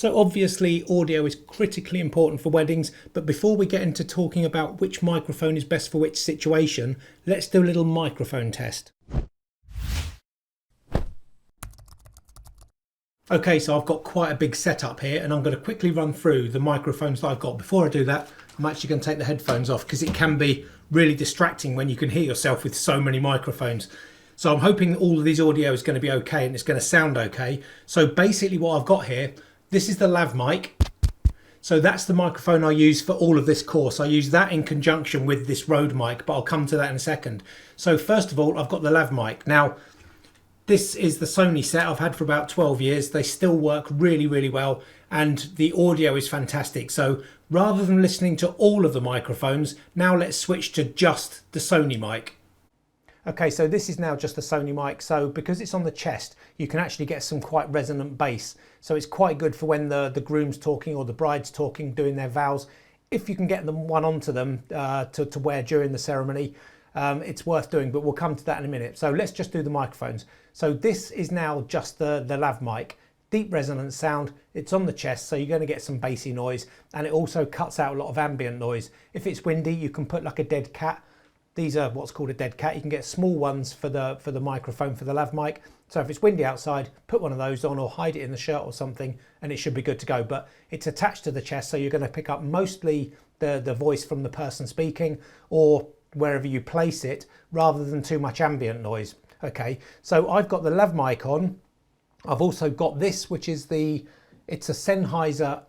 So obviously audio is critically important for weddings, but before we get into talking about which microphone is best for which situation, let's do a little microphone test. Okay, so I've got quite a big setup here and I'm going to quickly run through the microphones that I've got. Before I do that, I'm actually going to take the headphones off because it can be really distracting when you can hear yourself with so many microphones. So I'm hoping all of these audio is going to be okay and it's going to sound okay. So basically what I've got here, this is the lav mic. So that's the microphone I use for all of this course. I use that in conjunction with this Rode mic, but I'll come to that in a second. So first of all, I've got the lav mic. Now, this is the Sony set I've had for about 12 years. They still work really, really well and the audio is fantastic. So rather than listening to all of the microphones, now let's switch to just the Sony mic. Okay, so this is now just the Sony mic. So because it's on the chest, you can actually get some quite resonant bass. So it's quite good for when the groom's talking or the bride's talking, doing their vows. If you can get them one onto them to wear during the ceremony, it's worth doing, but we'll come to that in a minute. So let's just do the microphones. So this is now just the lav mic. Deep resonance sound, it's on the chest, so you're going to get some bassy noise, and it also cuts out a lot of ambient noise. If it's windy, you can put like a dead cat. These are what's called a dead cat. You can get small ones for the microphone for the lav mic. So if it's windy outside, put one of those on or hide it in the shirt or something and it should be good to go. But it's attached to the chest, so you're going to pick up mostly the voice from the person speaking or wherever you place it rather than too much ambient noise. Okay, so I've got the lav mic on. I've also got this, which is it's a Sennheiser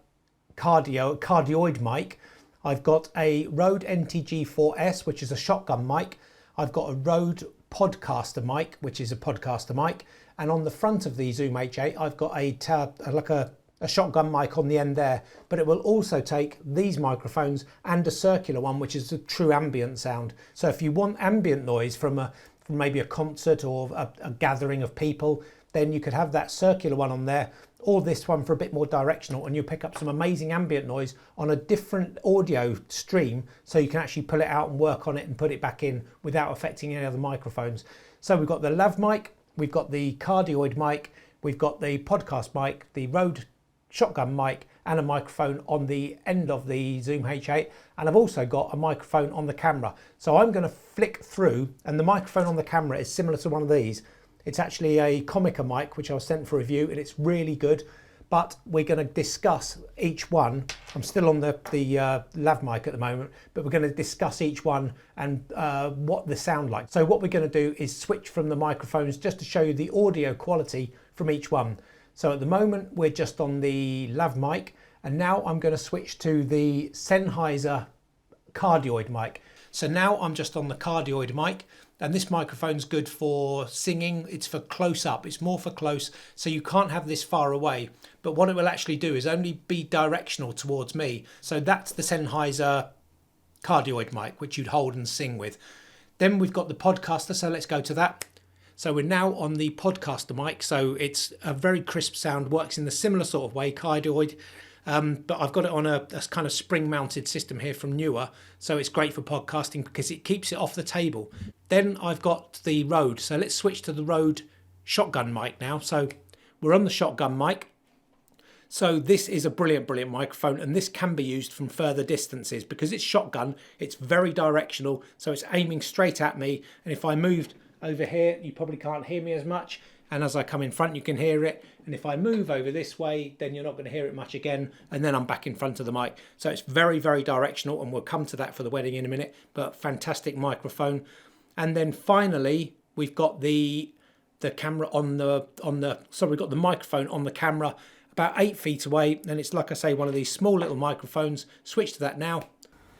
Cardioid mic. I've got a Rode NTG4S, which is a shotgun mic. I've got a Rode Podcaster mic, which is a podcaster mic. And on the front of the Zoom H8, I've got a shotgun mic on the end there, but it will also take these microphones and a circular one, which is a true ambient sound. So if you want ambient noise from maybe a concert or a gathering of people, then you could have that circular one on there, or this one for a bit more directional, and you'll pick up some amazing ambient noise on a different audio stream, so you can actually pull it out and work on it and put it back in without affecting any other microphones. So we've got the lav mic, we've got the Cardioid mic, we've got the podcast mic, the Rode shotgun mic, and a microphone on the end of the Zoom H8, and I've also got a microphone on the camera. So I'm going to flick through, and the microphone on the camera is similar to one of these. It's actually a Comica mic, which I was sent for review, and it's really good. But we're going to discuss each one. I'm still on the lav mic at the moment, but we're going to discuss each one and what they sound like. So what we're going to do is switch from the microphones just to show you the audio quality from each one. So at the moment, we're just on the lav mic, and now I'm going to switch to the Sennheiser Cardioid mic. So now I'm just on the Cardioid mic, and this microphone's good for singing. It's for close up, it's more for close, so you can't have this far away. But what it will actually do is only be directional towards me. So that's the Sennheiser Cardioid mic, which you'd hold and sing with. Then we've got the podcaster, so let's go to that. So we're now on the podcaster mic, so it's a very crisp sound, works in the similar sort of way, Cardioid. But I've got it on a kind of spring mounted system here from Newer, so it's great for podcasting because it keeps it off the table. Then I've got the Rode, so let's switch to the Rode shotgun mic now. So we're on the shotgun mic. So this is a brilliant microphone, and this can be used from further distances because it's shotgun, it's very directional, so it's aiming straight at me, and if I moved over here, you probably can't hear me as much. And as I come in front, you can hear it. And if I move over this way, then you're not going to hear it much again. And then I'm back in front of the mic. So it's very, very directional. And we'll come to that for the wedding in a minute. But fantastic microphone. And then finally, we've got the camera we've got the microphone on the camera about 8 feet away. And it's, like I say, one of these small little microphones. Switch to that now.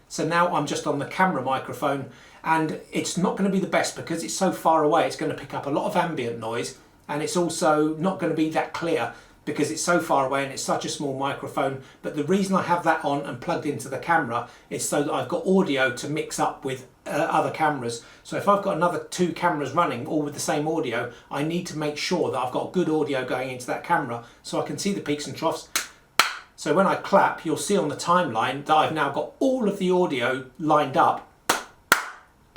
So now I'm just on the camera microphone. And it's not going to be the best because it's so far away. It's going to pick up a lot of ambient noise. And it's also not going to be that clear because it's so far away and it's such a small microphone. But the reason I have that on and plugged into the camera is so that I've got audio to mix up with other cameras. So if I've got another 2 cameras running all with the same audio, I need to make sure that I've got good audio going into that camera so I can see the peaks and troughs. So when I clap, you'll see on the timeline that I've now got all of the audio lined up.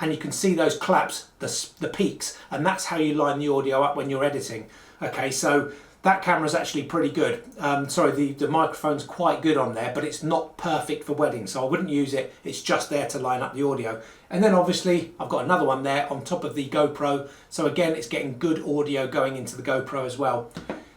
And you can see those claps, the peaks, and that's how you line the audio up when you're editing. Okay, so That camera's actually pretty good. Sorry, the microphone's quite good on there, but it's not perfect for weddings, so I wouldn't use it. It's just there to line up the audio. And then obviously I've got another one there on top of the GoPro. So again, it's getting good audio going into the GoPro as well.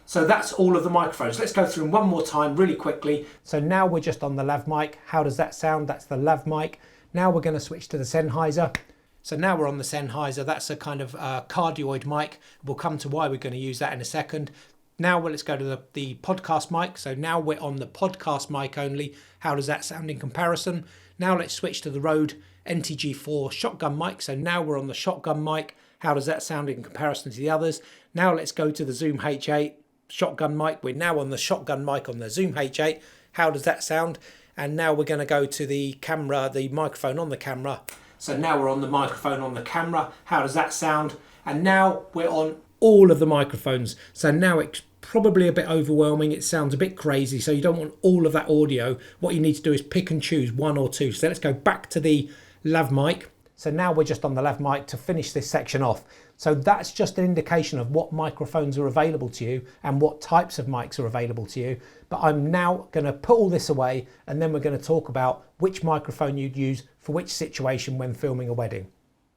So that's all of the microphones. Let's go through them one more time really quickly. So now we're just on the lav mic. How does that sound? That's the lav mic. Now we're going to switch to the Sennheiser. So now we're on the Sennheiser. That's a kind of cardioid mic. We'll come to why we're going to use that in a second. Now let's go to the podcast mic. So now we're on the podcast mic only. How does that sound in comparison? Now let's switch to the Rode NTG4 shotgun mic. So now we're on the shotgun mic. How does that sound in comparison to the others? Now let's go to the Zoom H8 shotgun mic. We're now on the shotgun mic on the Zoom H8. How does that sound? And now we're going to go to the camera, the microphone on the camera. So now we're on the microphone on the camera. How does that sound? And now we're on all of the microphones. So now it's probably a bit overwhelming. It sounds a bit crazy. So you don't want all of that audio. What you need to do is pick and choose one or two. So let's go back to the lav mic. So now we're just on the lav mic to finish this section off. So that's just an indication of what microphones are available to you and what types of mics are available to you. But I'm now going to put all this away, and then we're going to talk about which microphone you'd use for which situation when filming a wedding.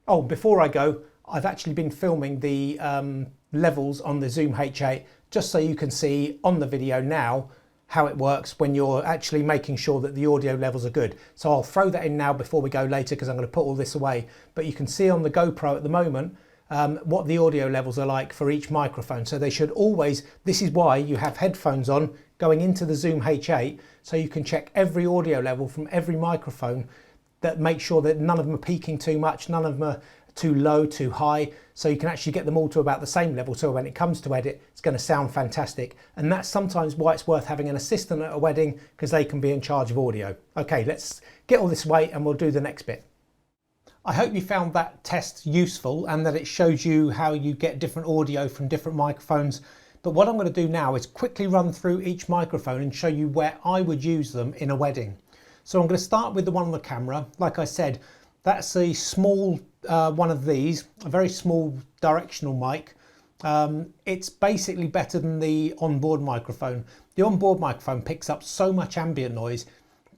Oh, before I go, I've actually been filming the levels on the Zoom H8 just so you can see on the video now how it works when you're actually making sure that the audio levels are good. So I'll throw that in now before we go later because I'm going to put all this away. But you can see on the GoPro at the moment what the audio levels are like for each microphone. So they should always, this is why you have headphones on going into the Zoom H8 so you can check every audio level from every microphone, that make sure that none of them are peaking too much, none of them are too low, too high, so you can actually get them all to about the same level, so when it comes to edit it's going to sound fantastic. And that's sometimes why it's worth having an assistant at a wedding, because they can be in charge of audio. Okay, let's get all this away and we'll do the next bit. I hope you found that test useful and that it shows you how you get different audio from different microphones. But what I'm going to do now is quickly run through each microphone and show you where I would use them in a wedding. So I'm going to start with the one on the camera. Like I said, that's a small one of these, a very small directional mic. It's basically better than the onboard microphone. The onboard microphone picks up so much ambient noise,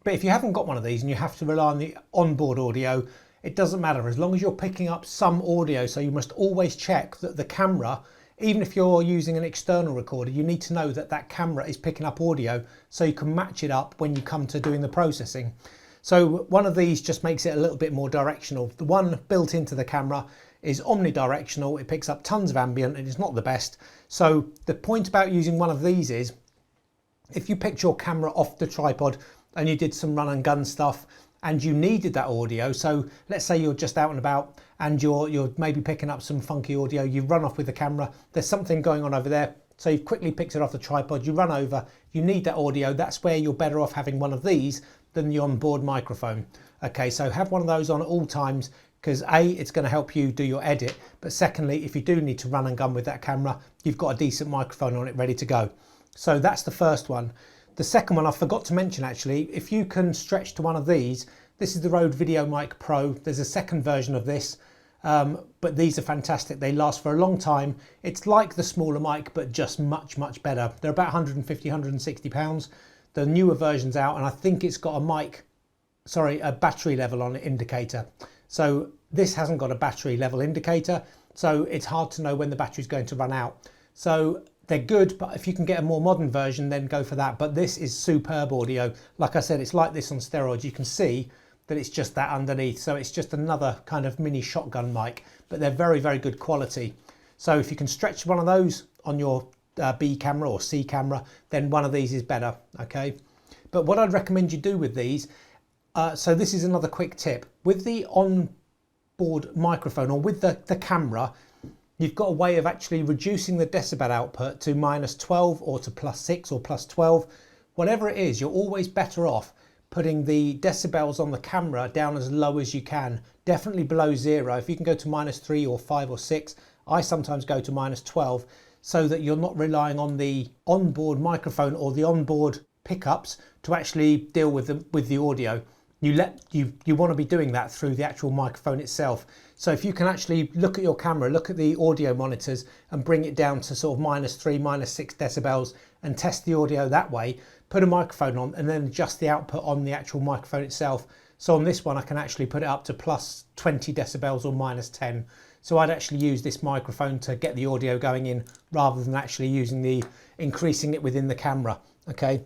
but if you haven't got one of these and you have to rely on the onboard audio, it doesn't matter as long as you're picking up some audio. So you must always check that the camera, even if you're using an external recorder, you need to know that that camera is picking up audio so you can match it up when you come to doing the processing. So one of these just makes it a little bit more directional. The one built into the camera is omnidirectional. It picks up tons of ambient and it's not the best. So the point about using one of these is, if you picked your camera off the tripod and you did some run and gun stuff and you needed that audio, so let's say you're just out and about and you're maybe picking up some funky audio, you run off with the camera, there's something going on over there, so you've quickly picked it off the tripod, you run over, you need that audio, that's where you're better off having one of these than the onboard microphone. Okay, so have one of those on at all times, because A, it's going to help you do your edit, but secondly, if you do need to run and gun with that camera, you've got a decent microphone on it ready to go. So that's the first one. The second one I forgot to mention actually, if you can stretch to one of these, this is the Rode Videomic Pro. There's a second version of this, but these are fantastic. They last for a long time. It's like the smaller mic, but just much, much better. They're about 150, 160 pounds. The newer version's out, and I think it's got a battery level on it indicator. So this hasn't got a battery level indicator, so it's hard to know when the battery's going to run out. So they're good, but if you can get a more modern version, then go for that. But this is superb audio. Like I said, it's like this on steroids. You can see that it's just that underneath. So it's just another kind of mini shotgun mic, but they're very, very good quality. So if you can stretch one of those on your B camera or C camera, then one of these is better, okay? But what I'd recommend you do with these, so this is another quick tip. With the onboard microphone or with the camera, you've got a way of actually reducing the decibel output to -12 or to +6 or +12. Whatever it is, you're always better off putting the decibels on the camera down as low as you can, definitely below 0. If you can go to -3 or 5 or 6, I sometimes go to -12, so that you're not relying on the onboard microphone or the onboard pickups to actually deal with the audio. you want to be doing that through the actual microphone itself. So if you can actually look at your camera, look at the audio monitors and bring it down to sort of -3, -6 decibels and test the audio that way, put a microphone on and then adjust the output on the actual microphone itself. So on this one I can actually put it up to +20 decibels or -10. So I'd actually use this microphone to get the audio going in rather than actually increasing it within the camera. Okay.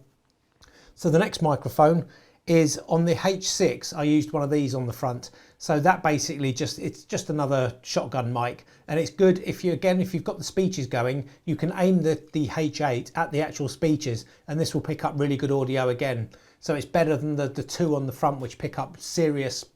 So the next microphone is on the H6. I used one of these on the front. So that basically it's just another shotgun mic, and it's good if you've got the speeches going, you can aim the H8 at the actual speeches and this will pick up really good audio again. So it's better than the two on the front which pick up serious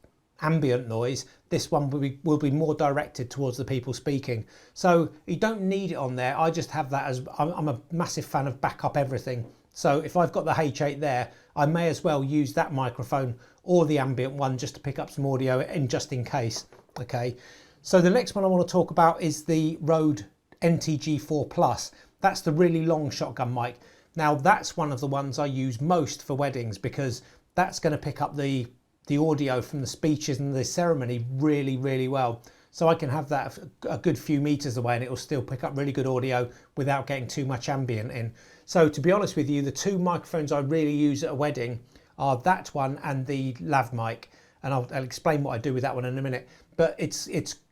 ambient noise. This one will be more directed towards the people speaking. So you don't need it on there. I just have that as I'm a massive fan of backup everything. So if I've got the H8 there, I may as well use that microphone or the ambient one just to pick up some audio just in case. Okay. So the next one I want to talk about is the Rode NTG4 Plus. That's the really long shotgun mic. Now that's one of the ones I use most for weddings because that's going to pick up the audio from the speeches and the ceremony really, really well. So I can have that a good few meters away and it will still pick up really good audio without getting too much ambient in. So to be honest with you, the two microphones I really use at a wedding are that one and the lav mic. And I'll explain what I do with that one in a minute. But it's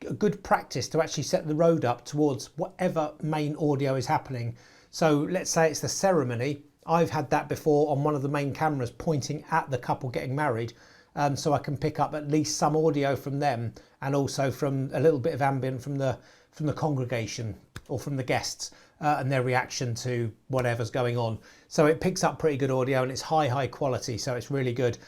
a good practice to actually set the Rode up towards whatever main audio is happening. So let's say it's the ceremony. I've had that before on one of the main cameras pointing at the couple getting married. So I can pick up at least some audio from them and also from a little bit of ambient from the congregation or from the guests and their reaction to whatever's going on. So it picks up pretty good audio and it's high quality, so it's really good.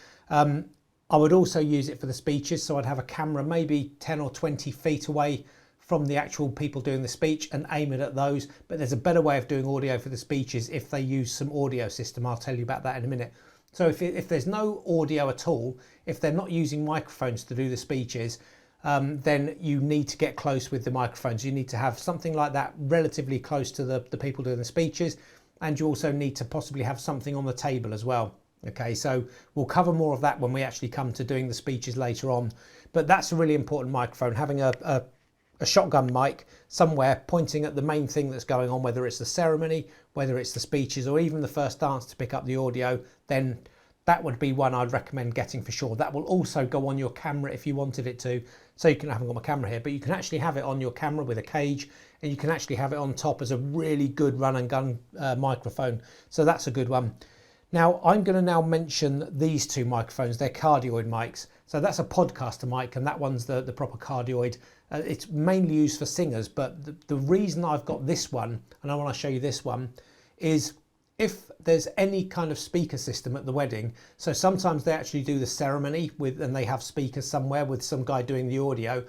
I would also use it for the speeches, so I'd have a camera maybe 10 or 20 feet away from the actual people doing the speech and aim it at those. But there's a better way of doing audio for the speeches if they use some audio system. I'll tell you about that in a minute. So if there's no audio at all, if they're not using microphones to do the speeches, then you need to get close with the microphones. You need to have something like that relatively close to the people doing the speeches, and you also need to possibly have something on the table as well. Okay, so we'll cover more of that when we actually come to doing the speeches later on. But that's a really important microphone, having a shotgun mic somewhere pointing at the main thing that's going on, whether it's the ceremony, whether it's the speeches or even the first dance to pick up the audio, then that would be one I'd recommend getting for sure. That will also go on your camera if you wanted it to. So I haven't got my camera here, but you can actually have it on your camera with a cage, and you can actually have it on top as a really good run and gun microphone. So that's a good one. Now I'm going to now mention these two microphones. They're Cardioid mics. So that's a podcaster mic and that one's the proper Cardioid. It's mainly used for singers, but the reason I've got this one, and I want to show you this one, is if there's any kind of speaker system at the wedding. So sometimes they actually do the ceremony and they have speakers somewhere with some guy doing the audio.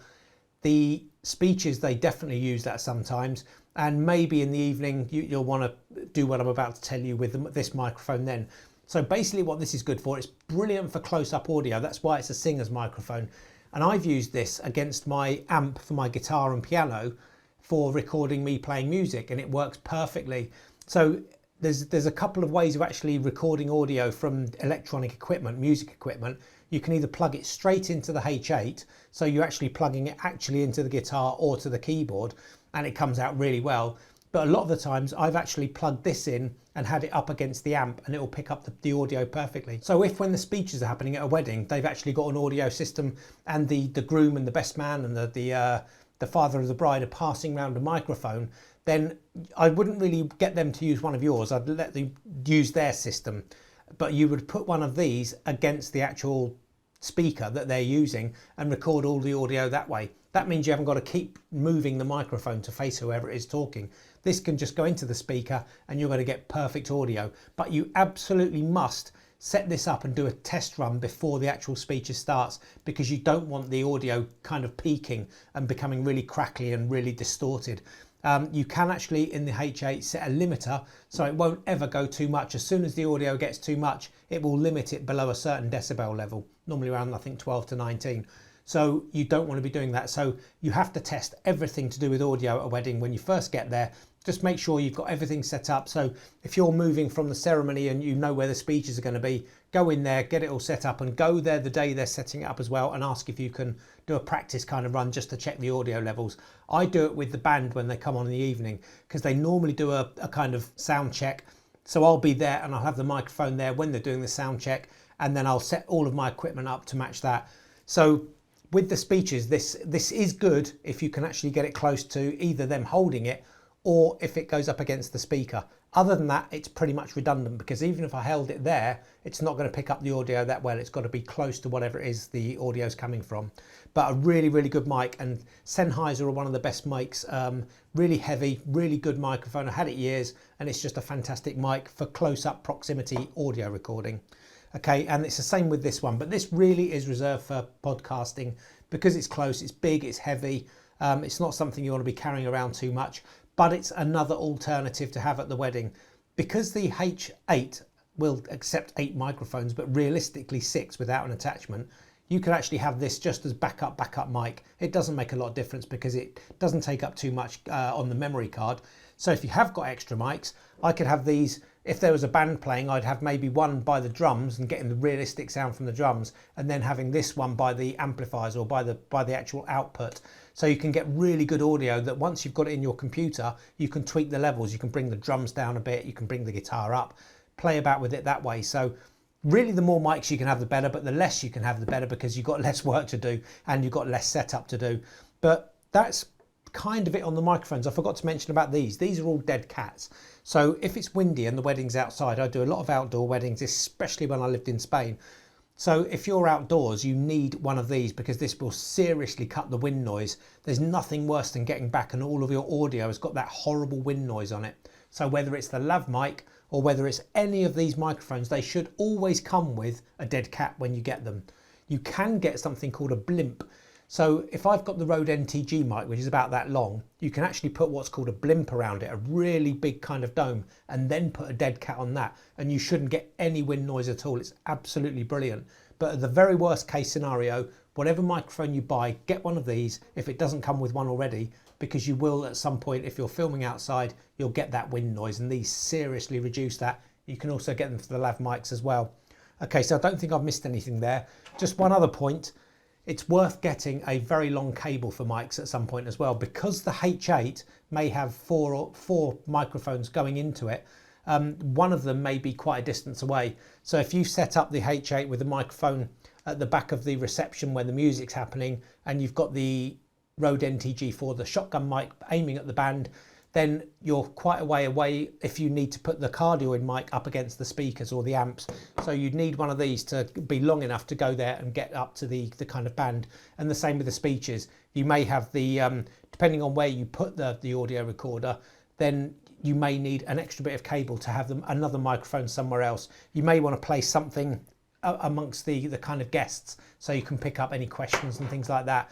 The speeches, they definitely use that sometimes. And maybe in the evening, you'll want to do what I'm about to tell you with this microphone then. So basically what this is good for, it's brilliant for close-up audio. That's why it's a singer's microphone. And I've used this against my amp for my guitar and piano for recording me playing music, and it works perfectly. So there's a couple of ways of actually recording audio from electronic equipment, music equipment. You can either plug it straight into the H8, so you're actually plugging it actually into the guitar or to the keyboard, and it comes out really well. But a lot of the times I've actually plugged this in and had it up against the amp, and it will pick up the audio perfectly. So if when the speeches are happening at a wedding, they've actually got an audio system and the groom and the best man and the father of the bride are passing around a microphone, then I wouldn't really get them to use one of yours. I'd let them use their system. But you would put one of these against the actual speaker that they're using and record all the audio that way. That means you haven't got to keep moving the microphone to face whoever it is talking. This can just go into the speaker and you're going to get perfect audio. But you absolutely must set this up and do a test run before the actual speech starts, because you don't want the audio kind of peaking and becoming really crackly and really distorted. You can actually in the H8 set a limiter so it won't ever go too much. As soon as the audio gets too much, it will limit it below a certain decibel level, normally around I think 12 to 19. So you don't want to be doing that. So you have to test everything to do with audio at a wedding when you first get there just make sure you've got everything set up. So if you're moving from the ceremony and you know where the speeches are going to be, go in there, get it all set up, and go there the day they're setting it up as well, and ask if you can do a practice kind of run just to check the audio levels. I do it with the band when they come on in the evening, because they normally do a kind of sound check. So I'll be there and I'll have the microphone there when they're doing the sound check, and then I'll set all of my equipment up to match that. So with the speeches, this is good if you can actually get it close to either them holding it or if it goes up against the speaker. Other than that, it's pretty much redundant, because even if I held it there, it's not going to pick up the audio that well. It's got to be close to whatever it is the audio is coming from. But a really, really good mic, and Sennheiser are one of the best mics. Really heavy, really good microphone. I had it years, and it's just a fantastic mic for close-up proximity audio recording. Okay, and it's the same with this one, but this really is reserved for podcasting because it's close, it's big, it's heavy. It's not something you want to be carrying around too much, but it's another alternative to have at the wedding. Because the H8 will accept 8 microphones, but realistically 6 without an attachment, you can actually have this just as backup mic. It doesn't make a lot of difference because it doesn't take up too much on the memory card. So if you have got extra mics, I could have these. If there was a band playing, I'd have maybe one by the drums and getting the realistic sound from the drums, and then having this one by the amplifiers or by the actual output. So you can get really good audio that once you've got it in your computer, you can tweak the levels, you can bring the drums down a bit, you can bring the guitar up, play about with it that way. So really the more mics you can have the better, but the less you can have the better, because you've got less work to do and you've got less setup to do. But that's kind of it on the microphones. I forgot to mention about these. These are all dead cats. So if it's windy and the wedding's outside, I do a lot of outdoor weddings, especially when I lived in Spain. So if you're outdoors, you need one of these, because this will seriously cut the wind noise. There's nothing worse than getting back and all of your audio has got that horrible wind noise on it. So whether it's the lav mic or whether it's any of these microphones, they should always come with a dead cat when you get them. You can get something called a blimp. So if I've got the Rode NTG mic, which is about that long, you can actually put what's called a blimp around it, a really big kind of dome, and then put a dead cat on that, and you shouldn't get any wind noise at all. It's absolutely brilliant. But at the very worst case scenario, whatever microphone you buy, get one of these if it doesn't come with one already, because you will at some point, if you're filming outside, you'll get that wind noise, and these seriously reduce that. You can also get them for the lav mics as well. Okay, so I don't think I've missed anything there. Just one other point. It's worth getting a very long cable for mics at some point as well, because the H8 may have four microphones going into it. One of them may be quite a distance away. So if you set up the H8 with the microphone at the back of the reception when the music's happening, and you've got the Rode NTG for the shotgun mic aiming at the band, then you're quite a way away if you need to put the Cardioid mic up against the speakers or the amps. So you'd need one of these to be long enough to go there and get up to the kind of band. And the same with the speeches. You may have the, depending on where you put the audio recorder, then you may need an extra bit of cable to have another microphone somewhere else. You may want to place something amongst the kind of guests so you can pick up any questions and things like that.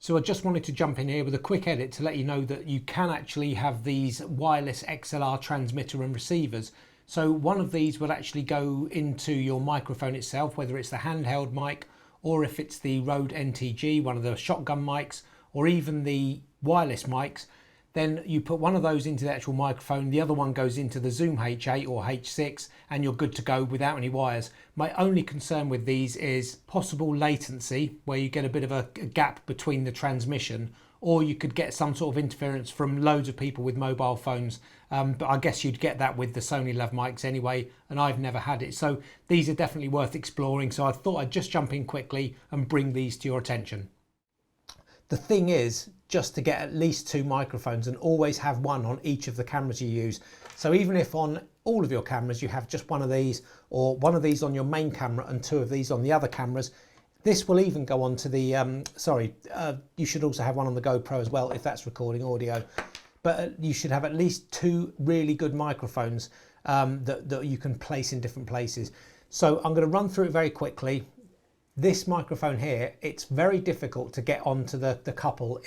So I just wanted to jump in here with a quick edit to let you know that you can actually have these wireless XLR transmitter and receivers. So one of these will actually go into your microphone itself, whether it's the handheld mic or if it's the Rode NTG, one of the shotgun mics, or even the wireless mics. Then you put one of those into the actual microphone, the other one goes into the Zoom H8 or H6, and you're good to go without any wires. My only concern with these is possible latency, where you get a bit of a gap between the transmission, or you could get some sort of interference from loads of people with mobile phones. But I guess you'd get that with the Sony lav mics anyway, and I've never had it. So these are definitely worth exploring. So I thought I'd just jump in quickly and bring these to your attention. The thing is just to get at least 2 microphones and always have one on each of the cameras you use. So even if on all of your cameras you have just one of these, or one of these on your main camera and 2 of these on the other cameras, this will even go on to the, you should also have one on the GoPro as well if that's recording audio. But you should have at least 2 really good microphones that you can place in different places. So I'm going to run through it very quickly. This microphone here, it's very difficult to get onto the couple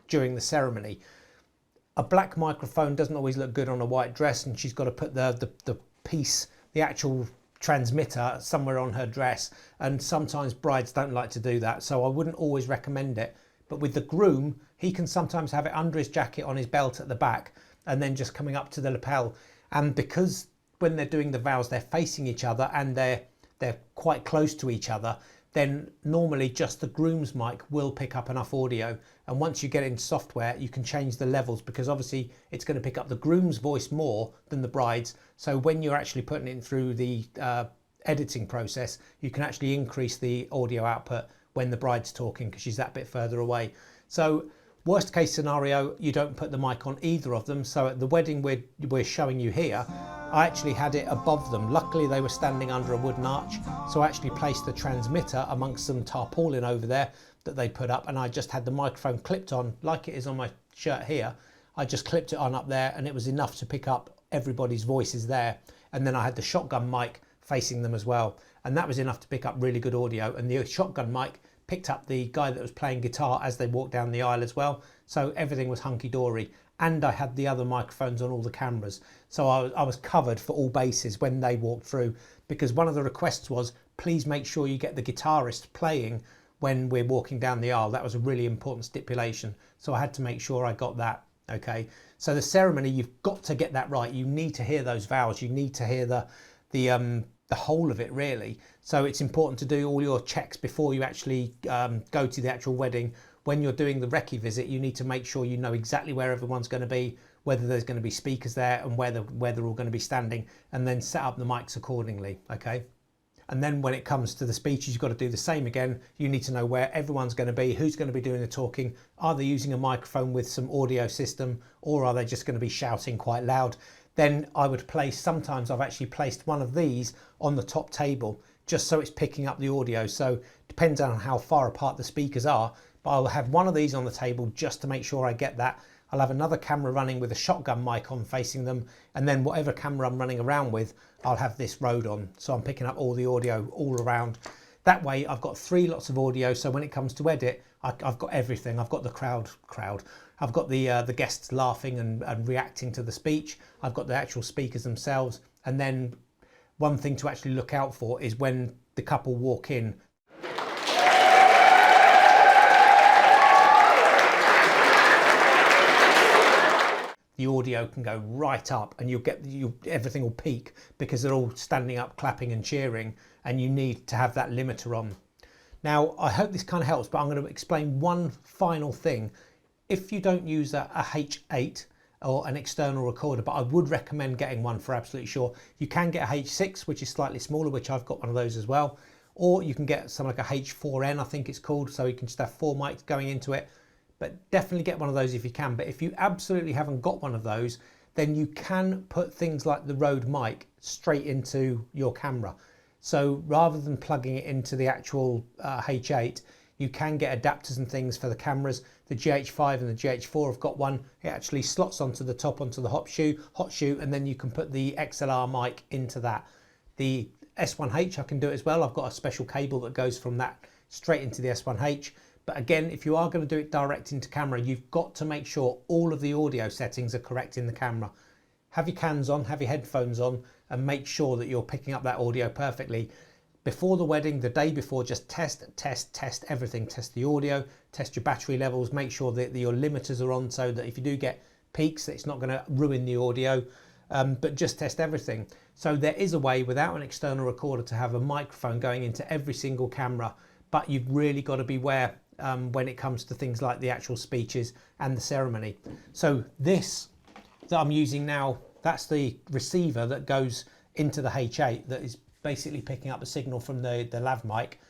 during the ceremony. A black microphone doesn't always look good on a white dress, and she's got to put the piece, the actual transmitter, somewhere on her dress, and sometimes brides don't like to do that, so I wouldn't always recommend it. But with the groom, he can sometimes have it under his jacket on his belt at the back, and then just coming up to the lapel. And because when they're doing the vows, they're facing each other and they're quite close to each other, then normally just the groom's mic will pick up enough audio. And once you get into software, you can change the levels, because obviously it's going to pick up the groom's voice more than the bride's. So when you're actually putting it through the editing process, you can actually increase the audio output when the bride's talking, because she's that bit further away. So worst case scenario, you don't put the mic on either of them. So at the wedding we're showing you here, I actually had it above them. Luckily they were standing under a wooden arch, so I actually placed the transmitter amongst some tarpaulin over there that they put up, and I just had the microphone clipped on like it is on my shirt here. I just clipped it on up there, and it was enough to pick up everybody's voices there. And then I had the shotgun mic facing them as well, and that was enough to pick up really good audio. And the shotgun mic picked up the guy that was playing guitar as they walked down the aisle as well, so everything was hunky-dory. And I had the other microphones on all the cameras, so I was covered for all bases when they walked through, because one of the requests was, please make sure you get the guitarist playing when we're walking down the aisle. That was a really important stipulation, so I had to make sure I got that. Okay, so the ceremony, you've got to get that right. You need to hear those vows, you need to hear the whole of it really. So it's important to do all your checks before you actually go to the actual wedding. When you're doing the recce visit, you need to make sure you know exactly where everyone's going to be, whether there's going to be speakers there, and where they're all going to be standing, and then set up the mics accordingly. Okay. And then when it comes to the speeches, you've got to do the same again. You need to know where everyone's going to be, who's going to be doing the talking. Are they using a microphone with some audio system, or are they just going to be shouting quite loud? Then I would place, sometimes I've actually placed one of these on the top table just so it's picking up the audio. So depends on how far apart the speakers are, but I'll have one of these on the table just to make sure I get that. I'll have another camera running with a shotgun mic on facing them, and then whatever camera I'm running around with, I'll have this Rode on, so I'm picking up all the audio all around. That way I've got 3 lots of audio, so when it comes to edit, I've got everything. I've got the crowd. I've got the guests laughing and reacting to the speech. I've got the actual speakers themselves. And then one thing to actually look out for is when the couple walk in. The audio can go right up, and everything will peak because they're all standing up, clapping and cheering, and you need to have that limiter on. Now, I hope this kind of helps, but I'm going to explain one final thing. If you don't use a H8 or an external recorder, but I would recommend getting one for absolutely sure. You can get a H6, which is slightly smaller, which I've got one of those as well. Or you can get something like a H4n, I think it's called, so you can just have 4 mics going into it. But definitely get one of those if you can. But if you absolutely haven't got one of those, then you can put things like the Rode mic straight into your camera. So rather than plugging it into the actual H8, you can get adapters and things for the cameras. The GH5 and the GH4 have got one. It actually slots onto the top, onto the hot shoe, and then you can put the XLR mic into that. The S1H, I can do it as well. I've got a special cable that goes from that straight into the S1H. But again, if you are going to do it direct into camera, you've got to make sure all of the audio settings are correct in the camera. Have your cans on, have your headphones on, and make sure that you're picking up that audio perfectly. Before the wedding, the day before, just test everything. Test the audio, test your battery levels, make sure that your limiters are on so that if you do get peaks, it's not going to ruin the audio, but just test everything. So there is a way without an external recorder to have a microphone going into every single camera, but you've really got to beware when it comes to things like the actual speeches and the ceremony. So this that I'm using now, that's the receiver that goes into the H8 that is basically picking up the signal from the lav mic.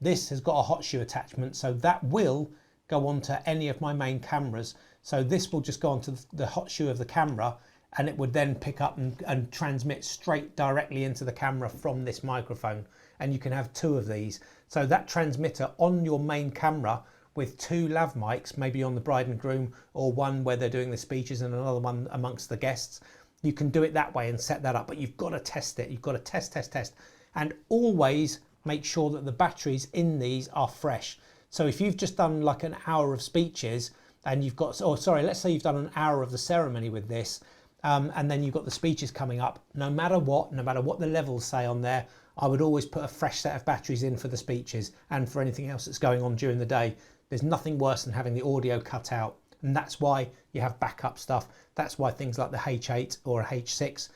This has got a hot shoe attachment, so that will go onto any of my main cameras. So this will just go onto the hot shoe of the camera, and it would then pick up and transmit straight directly into the camera from this microphone. And you can have 2 of these. So that transmitter on your main camera with 2 lav mics, maybe on the bride and groom, or one where they're doing the speeches and another one amongst the guests. You can do it that way and set that up, but you've got to test it. You've got to test. And always make sure that the batteries in these are fresh. So if you've just done like an hour of speeches and you've got, let's say you've done an hour of the ceremony with this, and then you've got the speeches coming up, no matter what the levels say on there, I would always put a fresh set of batteries in for the speeches and for anything else that's going on during the day. There's nothing worse than having the audio cut out. And that's why you have backup stuff. That's why things like the H8 or a H6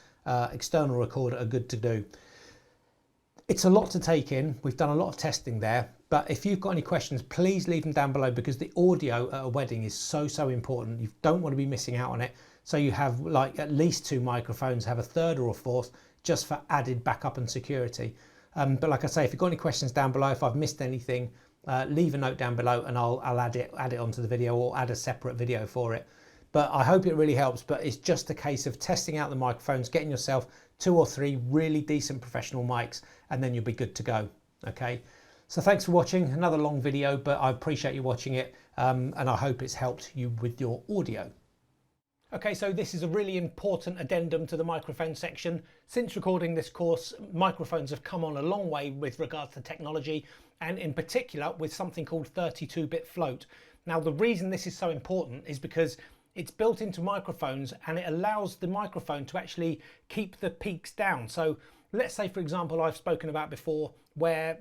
external recorder are good to do. It's a lot to take in. We've done a lot of testing there, but if you've got any questions, please leave them down below, because the audio at a wedding is so important. You don't want to be missing out on it. So you have like at least 2 microphones, have a third or a fourth, just for added backup and security. But like I say, if you've got any questions down below, if I've missed anything, leave a note down below and I'll add it onto the video, or add a separate video for it. But I hope it really helps. But it's just a case of testing out the microphones, getting yourself 2 or 3 really decent professional mics, and then you'll be good to go. Okay, so thanks for watching. Another long video, but I appreciate you watching it, and I hope it's helped you with your audio. Okay, so this is a really important addendum to the microphone section. Since recording this course, microphones have come on a long way with regards to technology, and in particular with something called 32-bit float. Now, the reason this is so important is because it's built into microphones, and it allows the microphone to actually keep the peaks down. So let's say, for example, I've spoken about before where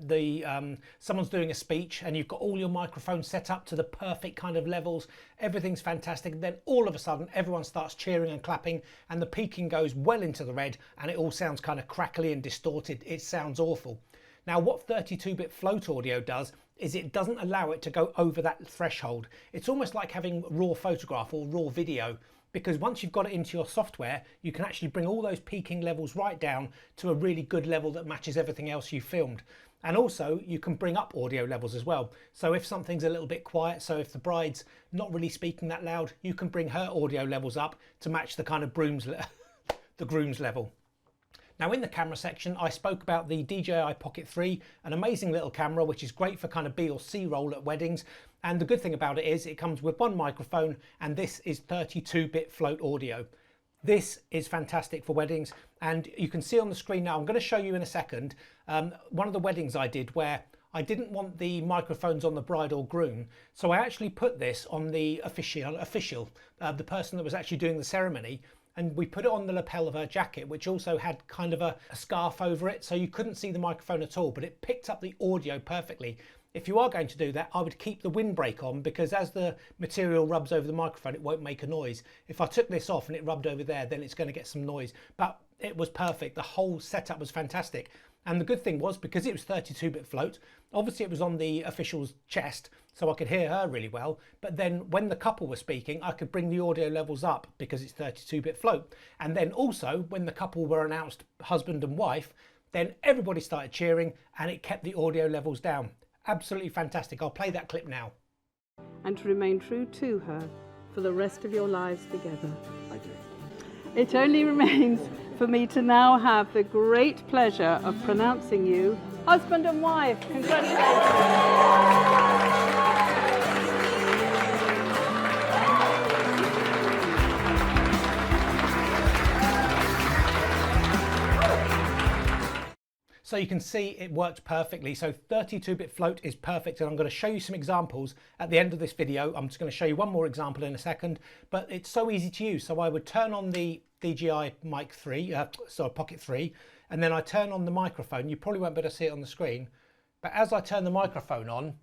someone's doing a speech and you've got all your microphones set up to the perfect kind of levels, everything's fantastic, then all of a sudden everyone starts cheering and clapping and the peaking goes well into the red and it all sounds kind of crackly and distorted. It sounds awful. Now, what 32-bit float audio does is it doesn't allow it to go over that threshold. It's almost like having raw photograph or raw video, because once you've got it into your software, you can actually bring all those peaking levels right down to a really good level that matches everything else you've filmed. And also you can bring up audio levels as well. So if something's a little bit quiet, so if the bride's not really speaking that loud, you can bring her audio levels up to match the kind of the groom's level. Now, in the camera section, I spoke about the DJI Pocket 3, an amazing little camera which is great for kind of B or C roll at weddings. And the good thing about it is it comes with 1 microphone, and this is 32-bit float audio. This is fantastic for weddings, and you can see on the screen now, I'm going to show you in a second, one of the weddings I did where I didn't want the microphones on the bride or groom, so I actually put this on the official, the person that was actually doing the ceremony. And we put it on the lapel of her jacket, which also had kind of a scarf over it, so you couldn't see the microphone at all, but it picked up the audio perfectly. If you are going to do that, I would keep the windbreak on, because as the material rubs over the microphone, it won't make a noise. If I took this off and it rubbed over there, then it's going to get some noise. But it was perfect. The whole setup was fantastic. And the good thing was, because it was 32-bit float, obviously it was on the official's chest, so I could hear her really well. But then when the couple were speaking, I could bring the audio levels up because it's 32-bit float. And then also when the couple were announced husband and wife, then everybody started cheering and it kept the audio levels down. Absolutely fantastic. I'll play that clip now. And to remain true to her for the rest of your lives together. I do. It only remains for me to now have the great pleasure of pronouncing you husband and wife. Congratulations. So you can see it worked perfectly. So 32-bit float is perfect, and I'm going to show you some examples at the end of this video. I'm just going to show you one more example in a second, but it's so easy to use. So I would turn on the DJI Pocket 3, and then I turn on the microphone. You probably won't be able to see it on the screen, but as I turn the microphone on,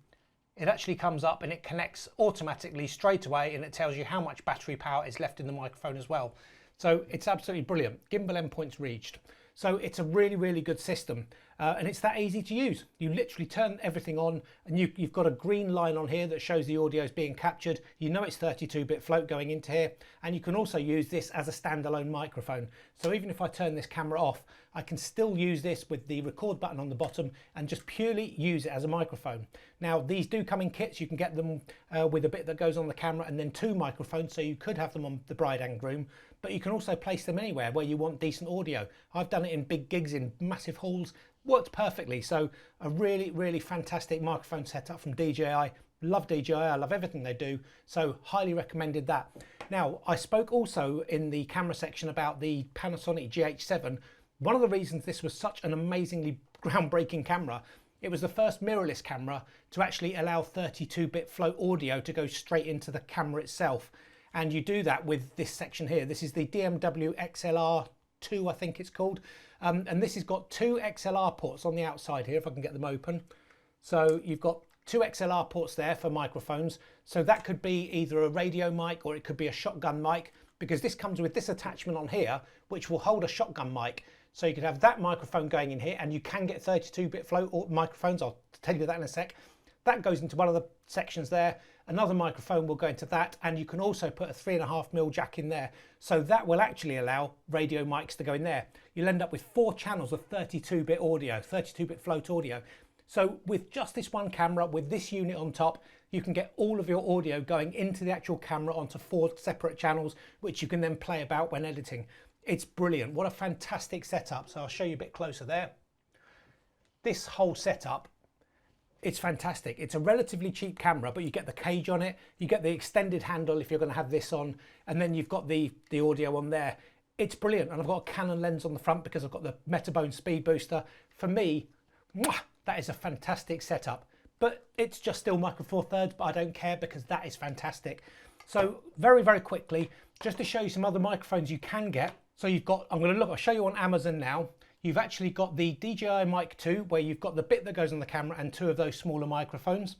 it actually comes up and it connects automatically straight away, and it tells you how much battery power is left in the microphone as well. So it's absolutely brilliant. Gimbal endpoints reached. So it's a really good system, and it's that easy to use. You literally turn everything on, and you've got a green line on here that shows the audio is being captured. You know it's 32-bit float going into here, and you can also use this as a standalone microphone. So even if I turn this camera off, I can still use this with the record button on the bottom and just purely use it as a microphone. Now, these do come in kits. You can get them with a bit that goes on the camera and then 2 microphones, so you could have them on the bride and groom, but you can also place them anywhere where you want decent audio. I've done it in big gigs in massive halls, worked perfectly. So a really fantastic microphone setup from DJI. Love DJI, I love everything they do, so highly recommended that. Now, I spoke also in the camera section about the Panasonic GH7. One of the reasons this was such an amazingly groundbreaking camera, it was the first mirrorless camera to actually allow 32-bit float audio to go straight into the camera itself. And you do that with this section here. This is the DMW XLR2, I think it's called. And this has got 2 XLR ports on the outside here, if I can get them open. So you've got two XLR ports there for microphones. So that could be either a radio mic or it could be a shotgun mic, because this comes with this attachment on here, which will hold a shotgun mic. So you could have that microphone going in here, and you can get 32-bit float or microphones. I'll tell you that in a sec. That goes into one of the sections there. Another microphone will go into that, and you can also put a 3.5mm jack in there. So that will actually allow radio mics to go in there. You'll end up with 4 channels of 32-bit audio, 32-bit float audio. So with just this one camera, with this unit on top, you can get all of your audio going into the actual camera onto 4 separate channels, which you can then play about when editing. It's brilliant. What a fantastic setup. So I'll show you a bit closer there. This whole setup, it's fantastic. It's a relatively cheap camera, but you get the cage on it, you get the extended handle if you're going to have this on, and then you've got the audio on there. It's brilliant. And I've got a Canon lens on the front because I've got the Metabone speed booster. For me, that is a fantastic setup. But it's just still Micro Four Thirds, but I don't care because that is fantastic. So very, very quickly, just to show you some other microphones you can get. So you've got, I'll show you on Amazon now. You've actually got the DJI Mic 2, where you've got the bit that goes on the camera and 2 of those smaller microphones.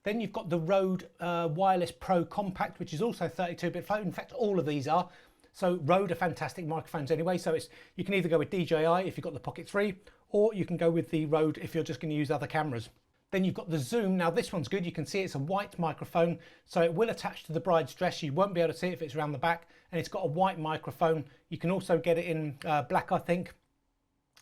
Then you've got the Rode Wireless Pro Compact, which is also 32-bit float. In fact, all of these are. So Rode are fantastic microphones anyway. So you can either go with DJI if you've got the Pocket 3, or you can go with the Rode if you're just going to use other cameras. Then you've got the Zoom. Now this one's good. You can see it's a white microphone, so it will attach to the bride's dress. You won't be able to see it if it's around the back, and it's got a white microphone. You can also get it in black, I think.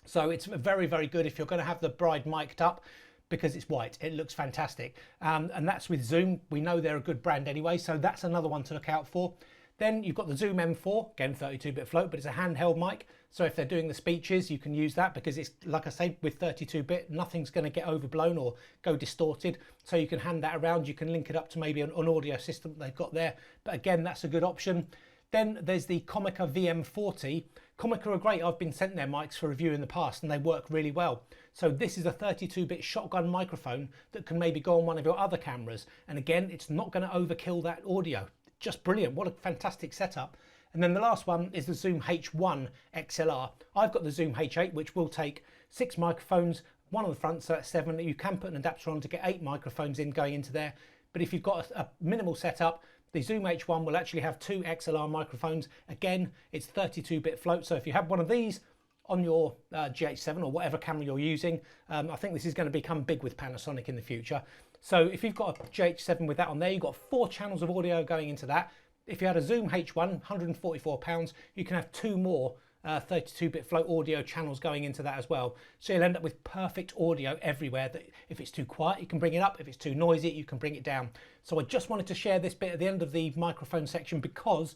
So it's very, very good if you're going to have the bride mic'd up, because it's white. It looks fantastic. And that's with Zoom. We know they're a good brand anyway, so that's another one to look out for. Then you've got the Zoom M4, again 32-bit float, but it's a handheld mic. So if they're doing the speeches, you can use that because it's, like I say, with 32-bit, nothing's going to get overblown or go distorted. So you can hand that around. You can link it up to maybe an audio system that they've got there. But again, that's a good option. Then there's the Comica VM40. Comica are great. I've been sent their mics for review in the past and they work really well. So this is a 32-bit shotgun microphone that can maybe go on one of your other cameras. And again, it's not going to overkill that audio. Just brilliant. What a fantastic setup. And then the last one is the Zoom H1 XLR. I've got the Zoom H8, which will take 6 microphones, one on the front, so that's 7. You can put an adapter on to get 8 microphones in going into there. But if you've got a minimal setup, the Zoom H1 will actually have 2 XLR microphones. Again, it's 32-bit float. So if you have one of these on your GH7 or whatever camera you're using, I think this is going to become big with Panasonic in the future. So if you've got a GH7 with that on there, you've got 4 channels of audio going into that. If you had a Zoom H1, £144, you can have 2 more 32-bit float audio channels going into that as well. So you'll end up with perfect audio everywhere. That if it's too quiet, you can bring it up. If it's too noisy, you can bring it down. So I just wanted to share this bit at the end of the microphone section, because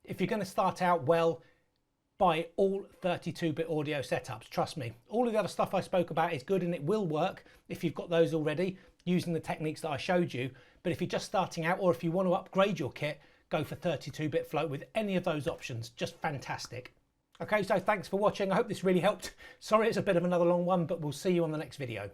if you're going to start out, well, buy all 32-bit audio setups. Trust me. All of the other stuff I spoke about is good and it will work if you've got those already using the techniques that I showed you. But if you're just starting out, or if you want to upgrade your kit, go for 32-bit float with any of those options. Just fantastic. Okay, so thanks for watching. I hope this really helped. Sorry it's a bit of another long one, but we'll see you on the next video.